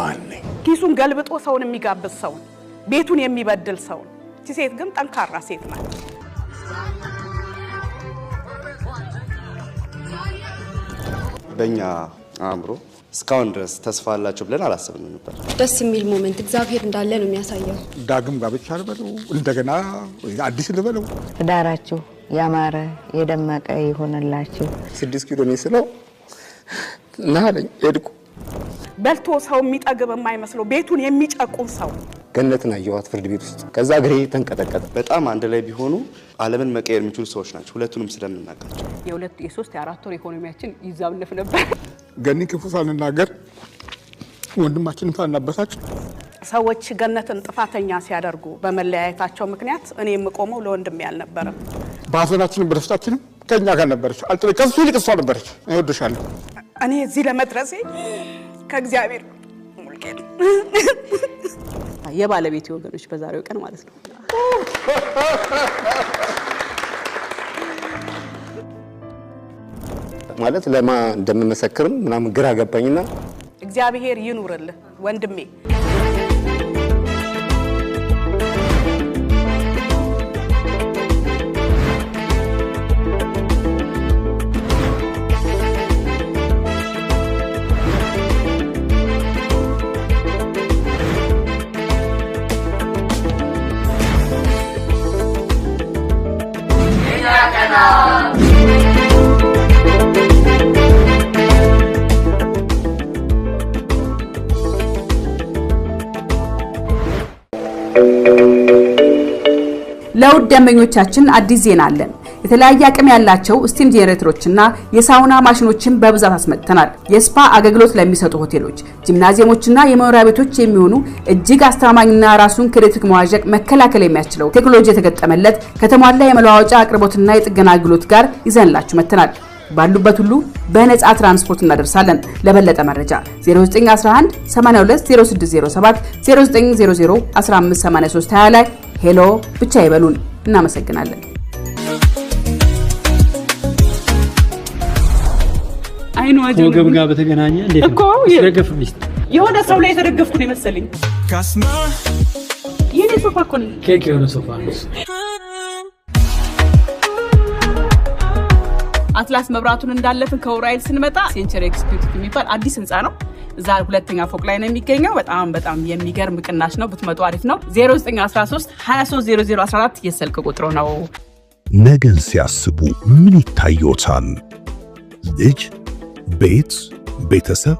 ማን ነኝ? ኪሱን ገልብጦ ሰውን የሚጋብዝ ሰው ቤቱን የሚበድል ሰው ሴት ግን ጠንካራ ሴት ናት በእኛ አእምሮ እስካሁን ድረስ ተስፋ አላቸው ብለን አላሰብንም ነበር ደስ የሚል ሞመንት እግዚአብሔር እንዳለ ነው የሚያሳየው ዳግም ጋብቻ ልበለው እንደገና አዲስ ልበለው ዳራችሁ ያማረ የደመቀ ይሆንላችሁ 6 ኪሎ ሜትር ናለኝ ሄድኩ በልቶ ሰው የሚጠግብ የማይመስለው ቤቱን የሚጨቁን ሰው ገነትን አየዋት ፍርድ ቤት ውስጥ ከዛ ግሬ ተንቀጠቀጠ በጣም አንድ ላይ ቢሆኑ ዓለምን መቀየር የሚችሉ ሰዎች ናቸው ሁለቱንም ስለምናውቃቸው የሁለት የሶስት የአራት ወር ኢኮኖሚያችን ይዛውልፍ ነበር ገኒ ክፉ ሳንናገር ወንድማችንን ሳናበሳጭ ሰዎች ገነትን ጥፋተኛ ሲያደርጉ በመለያየታቸው ምክንያት እኔ የምቆመው ለወንድሜ ያልነበረም ባፈናችንን በደስታችንም ከኛ ጋር ነበረች አልተለቀሱ ይልቅሷ ነበረች አይወድሻለሁ እኔ እዚህ ለመድረሴ ከእግዚአብሔር ሙልቄት የባለቤት ወገኖች በዛሬው ቀን ማለት ነው ማለት ለማ እንደምመሰክርም ምናምን ግራ ገባኝና እግዚአብሔር ይኑርልህ ወንድሜ ለውድ ደንበኞቻችን አዲስ ዜና አለን የተለያየ አቅም ያላቸው ስቲም ጄኔሬተሮችና የሳውና ማሽኖችን በብዛት አስመጥተናል የስፓ አገልግሎት ለሚሰጡ ሆቴሎች ጂምናዚየሞችና የመኖሪያ ቤቶች የሚሆኑ እጅግ አስተማማኝና ራሱን ከኤሌክትሪክ መዋዠቅ መከላከል የሚያስችለው ቴክኖሎጂ የተገጠመለት ከተሟላ የመለዋወጫ አቅርቦትና የጥገና አገልግሎት ጋር ይዘንላችሁ መጥተናል ባሉበት ሁሉ በነፃ ትራንስፖርት እናደርሳለን ለበለጠ መረጃ 0911 820607 0900 1583 ላይ ሄሎ ብቻ ይበሉን እናመሰግናለን አይኑ አጀው ወገብጋ በተገናኘ እንዴት ነው ስለገፍልሽ የሆነ ሰው ላይ ተደገፍኩ ነው መሰለኝ ካስማ የኔ ሶፋ እኮ ነው ኬክ የሆነ ሶፋ ነው አትላስ መብራቱን እንዳለፍን ከውራይል ስንመጣ ሴንቸሪ ኤክስኪዩቲቭ የሚባል አዲስ ህንጻ ነው እዛ ሁለተኛ ፎቅ ላይ ነው የሚገኘው በጣም የሚገርም ቅናሽ ነው ብትመጡ አሪፍ ነው 0913 230014 የስልክ ቁጥሩ ነው ነገን ሲያስቡ ምን ይታየዎታል ልጅ ቤት ቤተሰብ